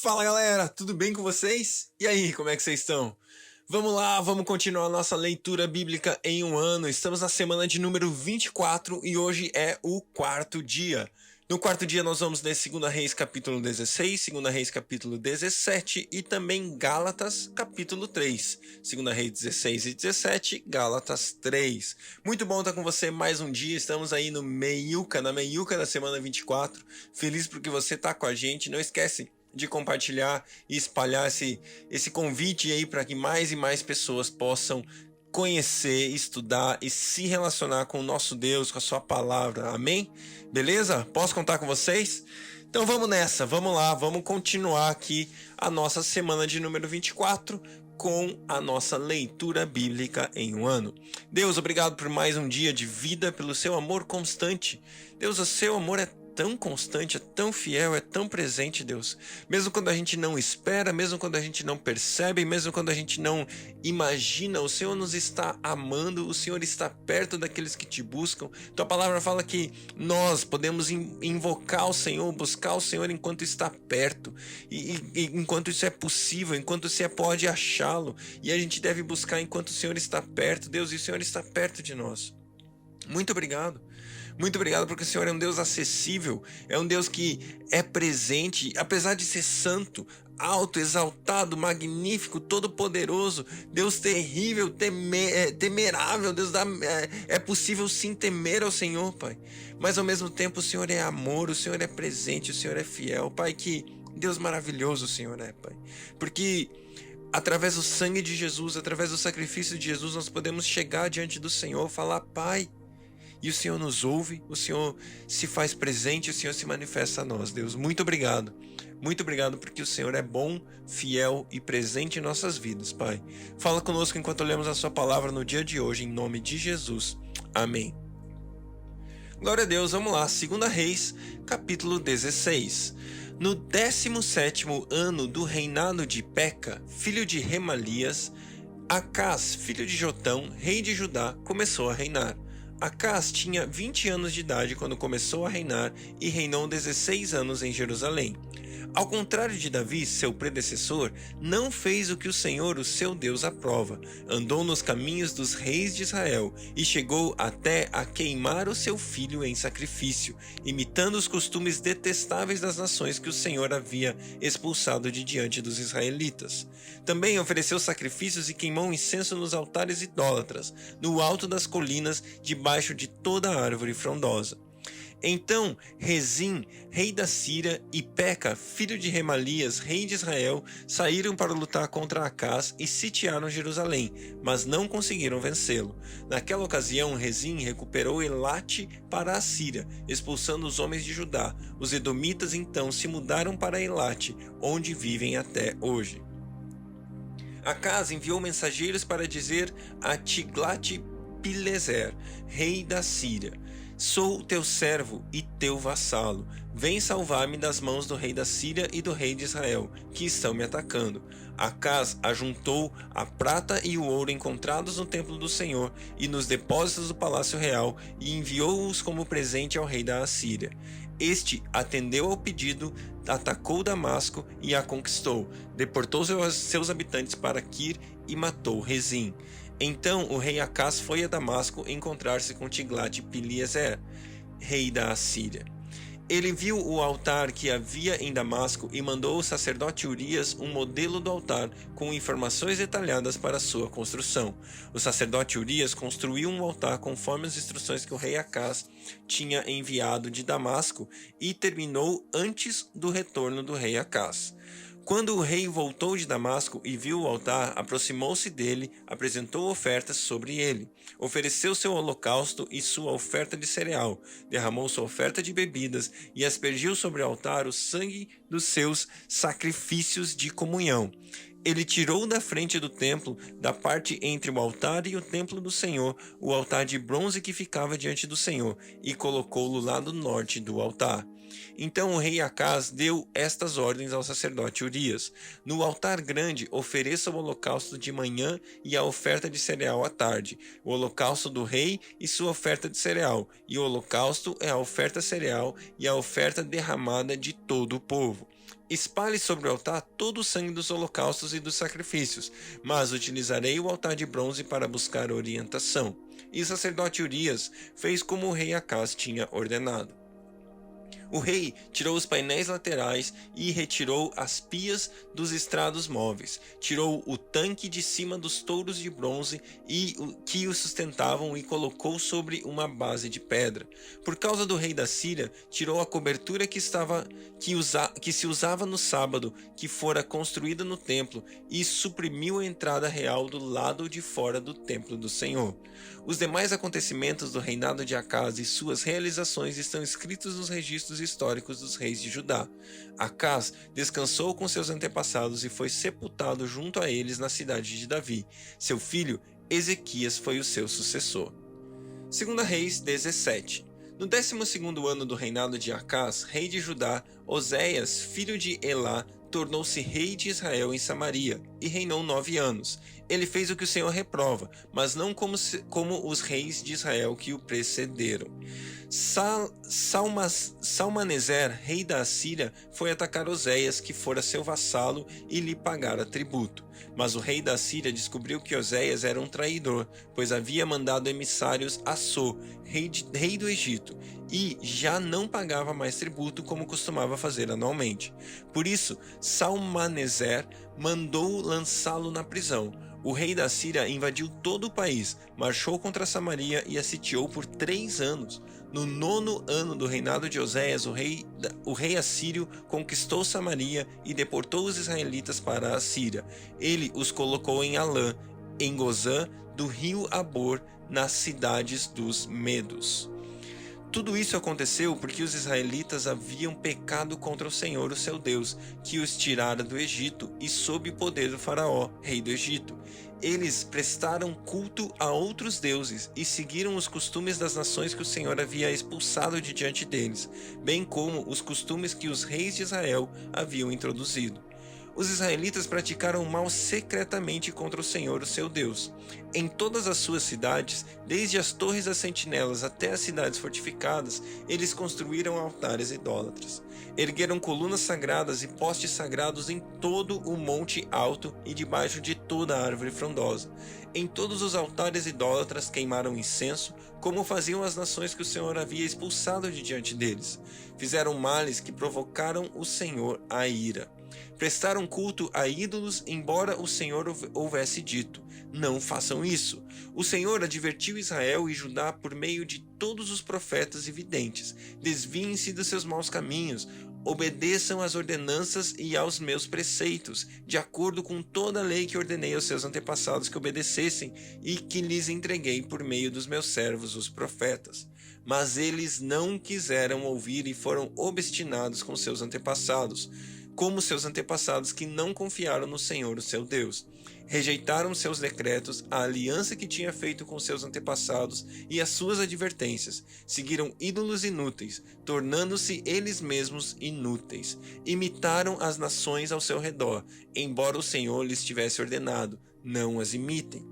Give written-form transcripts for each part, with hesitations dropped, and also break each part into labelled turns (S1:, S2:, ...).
S1: Fala galera, tudo bem com vocês? E aí, como é que vocês estão? Vamos lá, vamos continuar a nossa leitura bíblica em um ano. Estamos na semana de número 24 e hoje é o quarto dia. No quarto dia nós vamos ler 2 Reis capítulo 16, 2 Reis capítulo 17 e também Gálatas capítulo 3. 2 Reis 16 e 17, Gálatas 3. Muito bom estar com você mais um dia, estamos aí no na meiuca da semana 24. Feliz porque você está com a gente, não esquece de compartilhar e espalhar esse convite aí para que mais e mais pessoas possam conhecer, estudar e se relacionar com o nosso Deus, com a sua palavra. Amém? Beleza? Posso contar com vocês? Então vamos nessa, vamos lá, vamos continuar aqui a nossa semana de número 24 com a nossa leitura bíblica em um ano. Deus, obrigado por mais um dia de vida, pelo seu amor constante. Deus, o seu amor é tão constante, é tão fiel, é tão presente, Deus. Mesmo quando a gente não espera, mesmo quando a gente não percebe, mesmo quando a gente não imagina, o Senhor nos está amando, o Senhor está perto daqueles que te buscam. Tua palavra fala que nós podemos invocar o Senhor, buscar o Senhor enquanto está perto, e enquanto isso é possível, enquanto você pode achá-lo, e a gente deve buscar enquanto o Senhor está perto, Deus, e o Senhor está perto de nós. Muito obrigado. Muito obrigado porque o Senhor é um Deus acessível, é um Deus que é presente, apesar de ser santo, alto, exaltado, magnífico, todo-poderoso, Deus terrível, temerável, Deus é possível sim temer ao Senhor, Pai. Mas ao mesmo tempo o Senhor é amor, o Senhor é presente, o Senhor é fiel, Pai, que Deus maravilhoso o Senhor é, Pai. Porque através do sangue de Jesus, através do sacrifício de Jesus, nós podemos chegar diante do Senhor, falar, Pai, e o Senhor nos ouve, o Senhor se faz presente, o Senhor se manifesta a nós. Deus, muito obrigado. Muito obrigado porque o Senhor é bom, fiel e presente em nossas vidas, Pai. Fala conosco enquanto lemos a sua palavra no dia de hoje, em nome de Jesus. Amém. Glória a Deus, vamos lá. 2 Reis, capítulo 16. No 17º ano do reinado de Peca, filho de Remalias, Acás, filho de Jotão, rei de Judá, começou a reinar. Acás tinha 20 anos de idade quando começou a reinar e reinou 16 anos em Jerusalém. Ao contrário de Davi, seu predecessor, não fez o que o Senhor, o seu Deus, aprova. Andou nos caminhos dos reis de Israel e chegou até a queimar o seu filho em sacrifício, imitando os costumes detestáveis das nações que o Senhor havia expulsado de diante dos israelitas. Também ofereceu sacrifícios e queimou incenso nos altares idólatras, no alto das colinas, debaixo de toda árvore frondosa. Então Rezim, rei da Síria, e Peca, filho de Remalias, rei de Israel, saíram para lutar contra Acás e sitiaram Jerusalém, mas não conseguiram vencê-lo. Naquela ocasião, Rezim recuperou Elate para a Síria, expulsando os homens de Judá. Os edomitas então se mudaram para Elate, onde vivem até hoje. Acás enviou mensageiros para dizer a Tiglat-Pileser, rei da Síria: Sou teu servo e teu vassalo. Vem salvar-me das mãos do rei da Síria e do rei de Israel, que estão me atacando. Acás ajuntou a prata e o ouro encontrados no templo do Senhor e nos depósitos do palácio real e enviou-os como presente ao rei da Assíria. Este atendeu ao pedido, atacou Damasco e a conquistou. Deportou seus habitantes para Quir e matou Rezim. Então o rei Acás foi a Damasco encontrar-se com Tiglat-Pileser, rei da Assíria. Ele viu o altar que havia em Damasco e mandou o sacerdote Urias um modelo do altar com informações detalhadas para sua construção. O sacerdote Urias construiu um altar conforme as instruções que o rei Acás tinha enviado de Damasco e terminou antes do retorno do rei Acás. Quando o rei voltou de Damasco e viu o altar, aproximou-se dele, apresentou ofertas sobre ele, ofereceu seu holocausto e sua oferta de cereal, derramou sua oferta de bebidas e aspergiu sobre o altar o sangue dos seus sacrifícios de comunhão. Ele tirou da frente do templo, da parte entre o altar e o templo do Senhor, o altar de bronze que ficava diante do Senhor, e colocou-o lá do norte do altar. Então o rei Acás deu estas ordens ao sacerdote Urias: no altar grande ofereça o holocausto de manhã e a oferta de cereal à tarde, o holocausto do rei e sua oferta de cereal, e o holocausto é a oferta cereal e a oferta derramada de todo o povo. Espalhe sobre o altar todo o sangue dos holocaustos e dos sacrifícios, mas utilizarei o altar de bronze para buscar orientação. E o sacerdote Urias fez como o rei Acaz tinha ordenado. O rei tirou os painéis laterais e retirou as pias dos estrados móveis. Tirou o tanque de cima dos touros de bronze que o sustentavam e colocou sobre uma base de pedra. Por causa do rei da Síria, tirou a cobertura que se usava no sábado, que fora construída no templo, e suprimiu a entrada real do lado de fora do templo do Senhor. Os demais acontecimentos do reinado de Acaz e suas realizações estão escritos nos registros históricos dos reis de Judá. Acaz descansou com seus antepassados e foi sepultado junto a eles na cidade de Davi. Seu filho Ezequias foi o seu sucessor. 2 Reis 17. No 12º ano do reinado de Acaz, rei de Judá, Oséias, filho de Elá, tornou-se rei de Israel em Samaria, e reinou 9 anos. Ele fez o que o Senhor reprova, mas não como os reis de Israel que o precederam. Salmaneser, rei da Assíria, foi atacar Oséias, que fora seu vassalo, e lhe pagara tributo. Mas o rei da Assíria descobriu que Oséias era um traidor, pois havia mandado emissários a So, rei do Egito, e já não pagava mais tributo como costumava fazer anualmente. Por isso, Salmaneser mandou lançá-lo na prisão. O rei da Síria invadiu todo o país, marchou contra Samaria e a sitiou por 3 anos. No 9º ano do reinado de Oséias, o rei assírio conquistou Samaria e deportou os israelitas para a Síria. Ele os colocou em Alã, em Gozã, do rio Abor, nas cidades dos Medos. Tudo isso aconteceu porque os israelitas haviam pecado contra o Senhor, o seu Deus, que os tirara do Egito e sob o poder do faraó, rei do Egito. Eles prestaram culto a outros deuses e seguiram os costumes das nações que o Senhor havia expulsado de diante deles, bem como os costumes que os reis de Israel haviam introduzido. Os israelitas praticaram mal secretamente contra o Senhor, o seu Deus. Em todas as suas cidades, desde as torres das sentinelas até as cidades fortificadas, eles construíram altares idólatras. Ergueram colunas sagradas e postes sagrados em todo o monte alto e debaixo de toda a árvore frondosa. Em todos os altares idólatras queimaram incenso, como faziam as nações que o Senhor havia expulsado de diante deles. Fizeram males que provocaram o Senhor a ira. Prestaram culto a ídolos, embora o Senhor houvesse dito: não façam isso. O Senhor advertiu Israel e Judá por meio de todos os profetas e videntes: desviem-se dos seus maus caminhos, obedeçam às ordenanças e aos meus preceitos, de acordo com toda a lei que ordenei aos seus antepassados que obedecessem e que lhes entreguei por meio dos meus servos, os profetas. Mas eles não quiseram ouvir e foram obstinados com seus antepassados, como seus antepassados que não confiaram no Senhor, o seu Deus. Rejeitaram seus decretos, a aliança que tinha feito com seus antepassados e as suas advertências. Seguiram ídolos inúteis, tornando-se eles mesmos inúteis. Imitaram as nações ao seu redor, embora o Senhor lhes tivesse ordenado: não as imitem.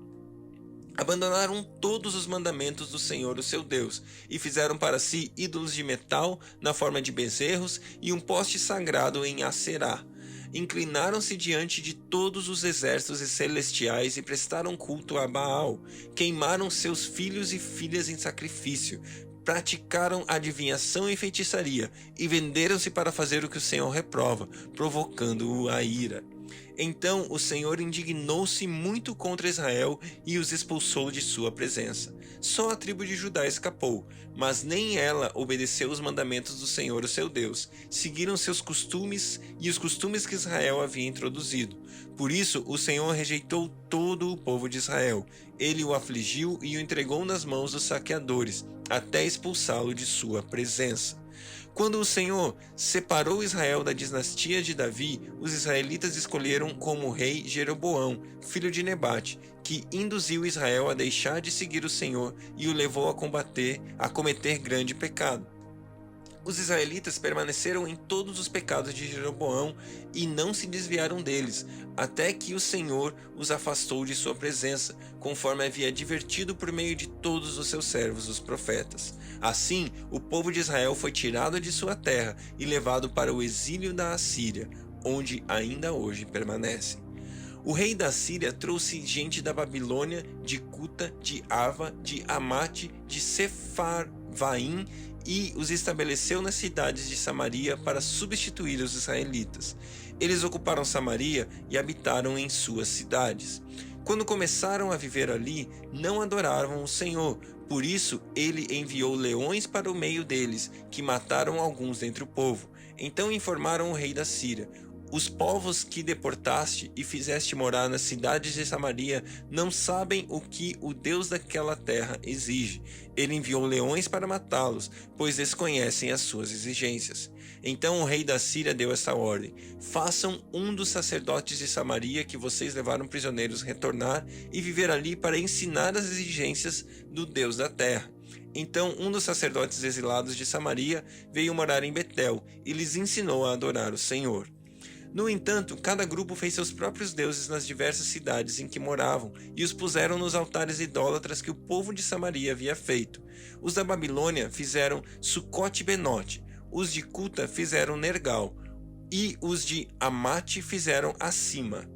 S1: Abandonaram todos os mandamentos do Senhor, o seu Deus, e fizeram para si ídolos de metal na forma de bezerros e um poste sagrado em Aserá. Inclinaram-se diante de todos os exércitos celestiais e prestaram culto a Baal. Queimaram seus filhos e filhas em sacrifício. Praticaram adivinhação e feitiçaria e venderam-se para fazer o que o Senhor reprova, provocando-o a ira. Então o Senhor indignou-se muito contra Israel e os expulsou de sua presença. Só a tribo de Judá escapou, mas nem ela obedeceu os mandamentos do Senhor, o seu Deus. Seguiram seus costumes e os costumes que Israel havia introduzido. Por isso o Senhor rejeitou todo o povo de Israel. Ele o afligiu e o entregou nas mãos dos saqueadores, até expulsá-lo de sua presença. Quando o Senhor separou Israel da dinastia de Davi, os israelitas escolheram como rei Jeroboão, filho de Nebate, que induziu Israel a deixar de seguir o Senhor e o levou a cometer grande pecado. Os israelitas permaneceram em todos os pecados de Jeroboão e não se desviaram deles, até que o Senhor os afastou de sua presença, conforme havia advertido por meio de todos os seus servos, os profetas. Assim, o povo de Israel foi tirado de sua terra e levado para o exílio da Assíria. onde ainda hoje permanecem. O rei da Síria trouxe gente da Babilônia, de Cuta, de Ava, de Amate, de Sefarvaim e os estabeleceu nas cidades de Samaria para substituir os israelitas. Eles ocuparam Samaria e habitaram em suas cidades. Quando começaram a viver ali, não adoravam o Senhor. Por isso, ele enviou leões para o meio deles, que mataram alguns dentre o povo. Então informaram o rei da Síria: os povos que deportaste e fizeste morar nas cidades de Samaria não sabem o que o Deus daquela terra exige. Ele enviou leões para matá-los, pois desconhecem as suas exigências. Então o rei da Síria deu esta ordem: façam um dos sacerdotes de Samaria que vocês levaram prisioneiros retornar e viver ali para ensinar as exigências do Deus da terra. Então um dos sacerdotes exilados de Samaria veio morar em Betel e lhes ensinou a adorar o Senhor. No entanto, cada grupo fez seus próprios deuses nas diversas cidades em que moravam e os puseram nos altares idólatras que o povo de Samaria havia feito. Os da Babilônia fizeram Sucote-Benote, os de Cuta fizeram Nergal e os de Amate fizeram Acima.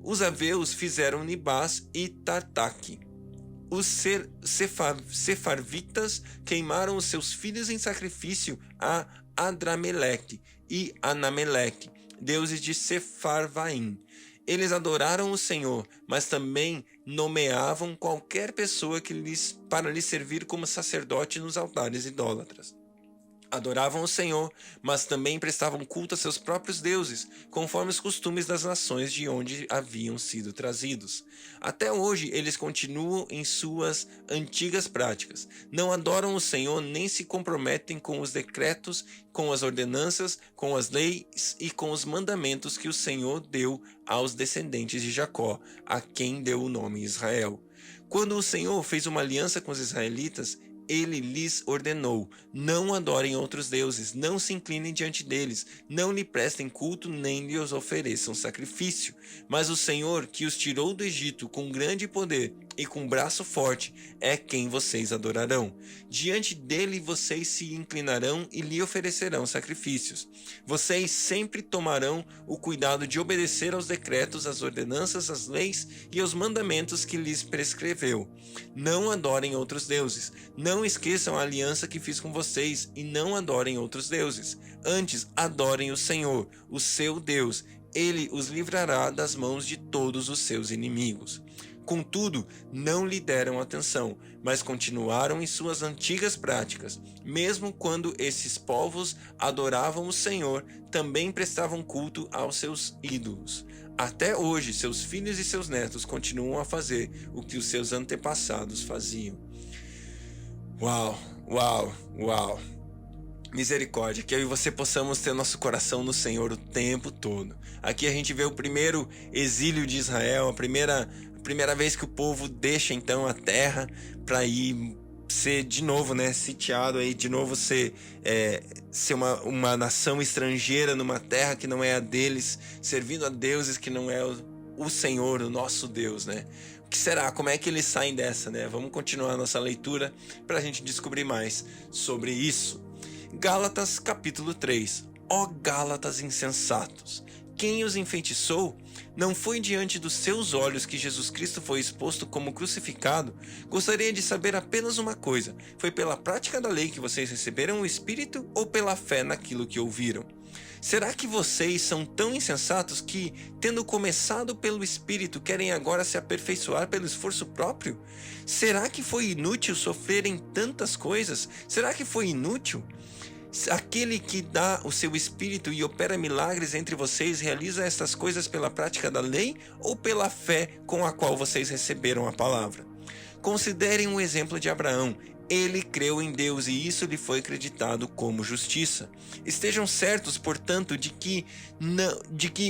S1: Os aveus fizeram Nibás e Tartaque. Os sefarvitas queimaram os seus filhos em sacrifício a Adrameleque e Anameleque, deuses de Sefarvaim. Eles adoraram o Senhor, mas também nomeavam qualquer pessoa para lhes servir como sacerdote nos altares idólatras. Adoravam o Senhor, mas também prestavam culto a seus próprios deuses, conforme os costumes das nações de onde haviam sido trazidos. Até hoje eles continuam em suas antigas práticas. Não adoram o Senhor nem se comprometem com os decretos, com as ordenanças, com as leis e com os mandamentos que o Senhor deu aos descendentes de Jacó, a quem deu o nome Israel. Quando o Senhor fez uma aliança com os israelitas, ele lhes ordenou: não adorem outros deuses, não se inclinem diante deles, não lhe prestem culto, nem lhes ofereçam sacrifício. Mas o Senhor, que os tirou do Egito com grande poder e com braço forte, é quem vocês adorarão. Diante dele vocês se inclinarão e lhe oferecerão sacrifícios. Vocês sempre tomarão o cuidado de obedecer aos decretos, às ordenanças, às leis e aos mandamentos que lhes prescreveu. Não adorem outros deuses, não esqueçam a aliança que fiz com vocês e não adorem outros deuses. Antes, adorem o Senhor, o seu Deus. Ele os livrará das mãos de todos os seus inimigos. Contudo, não lhe deram atenção, mas continuaram em suas antigas práticas. Mesmo quando esses povos adoravam o Senhor, também prestavam culto aos seus ídolos. Até hoje, seus filhos e seus netos continuam a fazer o que os seus antepassados faziam. Uau, uau, uau. Misericórdia, que eu e você possamos ter nosso coração no Senhor o tempo todo. Aqui a gente vê o primeiro exílio de Israel, a primeira vez que o povo deixa então a terra para ir ser de novo, sitiado aí, de novo ser uma nação estrangeira numa terra que não é a deles, servindo a deuses que não é o Senhor, o nosso Deus, O que será? Como é que eles saem dessa, Vamos continuar a nossa leitura para a gente descobrir mais sobre isso. Gálatas capítulo 3. Ó Gálatas insensatos! Quem os enfeitiçou? Não foi diante dos seus olhos que Jesus Cristo foi exposto como crucificado? Gostaria de saber apenas uma coisa: foi pela prática da lei que vocês receberam o Espírito ou pela fé naquilo que ouviram? Será que vocês são tão insensatos que, tendo começado pelo Espírito, querem agora se aperfeiçoar pelo esforço próprio? Será que foi inútil sofrerem tantas coisas? Será que foi inútil? Aquele que dá o seu Espírito e opera milagres entre vocês realiza estas coisas pela prática da lei ou pela fé com a qual vocês receberam a palavra? Considerem o exemplo de Abraão. Ele creu em Deus e isso lhe foi acreditado como justiça. Estejam certos, portanto, de que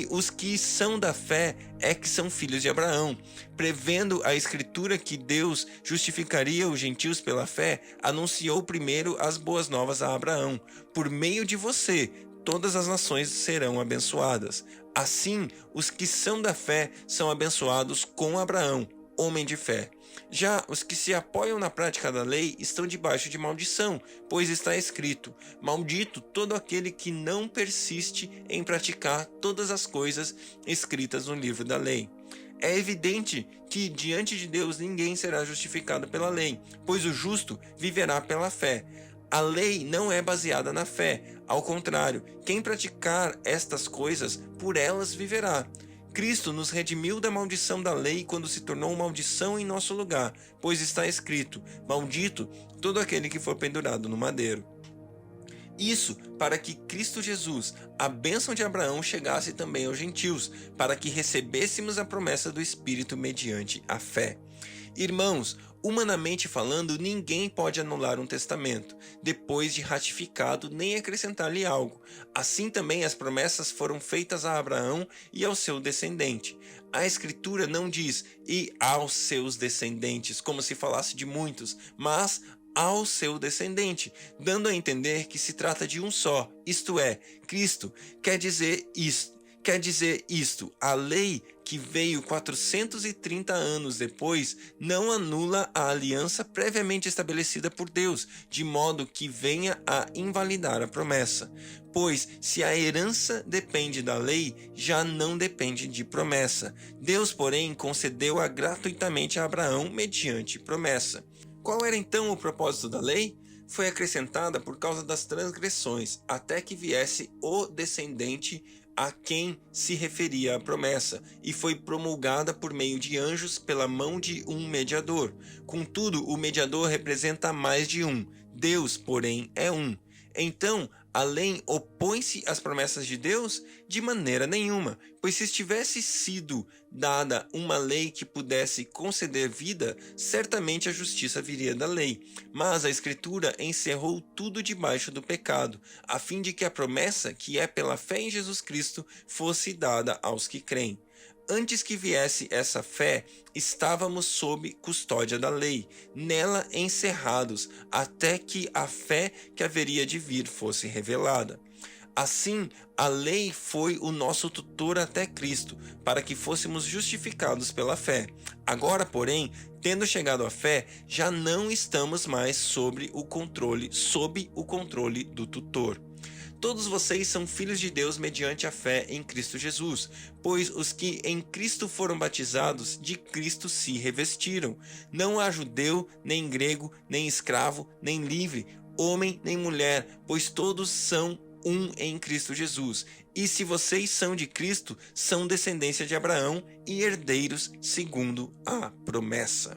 S1: os que são da fé é que são filhos de Abraão. Prevendo a Escritura que Deus justificaria os gentios pela fé, anunciou primeiro as boas novas a Abraão. Por meio de você, todas as nações serão abençoadas. Assim, os que são da fé são abençoados com Abraão. homem de fé. Já os que se apoiam na prática da lei estão debaixo de maldição, pois está escrito: maldito todo aquele que não persiste em praticar todas as coisas escritas no livro da lei. É evidente que diante de Deus ninguém será justificado pela lei, pois o justo viverá pela fé. A lei não é baseada na fé, ao contrário, quem praticar estas coisas, por elas viverá. Cristo nos redimiu da maldição da lei quando se tornou maldição em nosso lugar, pois está escrito: maldito todo aquele que for pendurado no madeiro. Isso para que Cristo Jesus, a bênção de Abraão, chegasse também aos gentios, para que recebêssemos a promessa do Espírito mediante a fé. Irmãos, humanamente falando, ninguém pode anular um testamento, depois de ratificado, nem acrescentar-lhe algo. Assim também as promessas foram feitas a Abraão e ao seu descendente. A Escritura não diz "e aos seus descendentes", como se falasse de muitos, mas ao seu descendente, dando a entender que se trata de um só, isto é, Cristo. Quer dizer isto, a lei que veio 430 anos depois não anula a aliança previamente estabelecida por Deus, de modo que venha a invalidar a promessa. Pois, se a herança depende da lei, já não depende de promessa. Deus, porém, concedeu-a gratuitamente a Abraão mediante promessa. Qual era então o propósito da lei? Foi acrescentada por causa das transgressões, até que viesse o descendente a quem se referia a promessa, e foi promulgada por meio de anjos pela mão de um mediador. Contudo, o mediador representa mais de um, Deus, porém, é um. Então, a lei opõe-se às promessas de Deus? De maneira nenhuma, pois se tivesse sido dada uma lei que pudesse conceder vida, certamente a justiça viria da lei. Mas a Escritura encerrou tudo debaixo do pecado, a fim de que a promessa, que é pela fé em Jesus Cristo, fosse dada aos que creem. Antes que viesse essa fé, estávamos sob custódia da lei, nela encerrados, até que a fé que haveria de vir fosse revelada. Assim, a lei foi o nosso tutor até Cristo, para que fôssemos justificados pela fé. Agora, porém, tendo chegado à fé, já não estamos mais sob o controle do tutor. Todos vocês são filhos de Deus mediante a fé em Cristo Jesus, pois os que em Cristo foram batizados, de Cristo se revestiram. Não há judeu, nem grego, nem escravo, nem livre, homem, nem mulher, pois todos são um em Cristo Jesus. E se vocês são de Cristo, são descendência de Abraão e herdeiros segundo a promessa.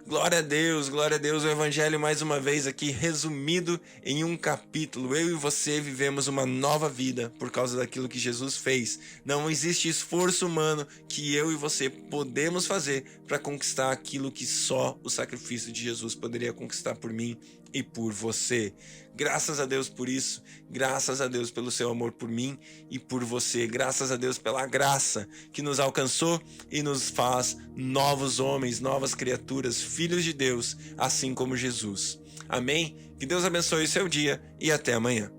S1: Glória a Deus, o Evangelho mais uma vez aqui resumido em um capítulo. Eu e você vivemos uma nova vida por causa daquilo que Jesus fez. Não existe esforço humano que eu e você podemos fazer para conquistar aquilo que só o sacrifício de Jesus poderia conquistar por mim e por você. Graças a Deus por isso, graças a Deus pelo seu amor por mim e por você, graças a Deus pela graça que nos alcançou e nos faz novos homens, novas criaturas, filhos de Deus, assim como Jesus. Amém? Que Deus abençoe o seu dia e até amanhã.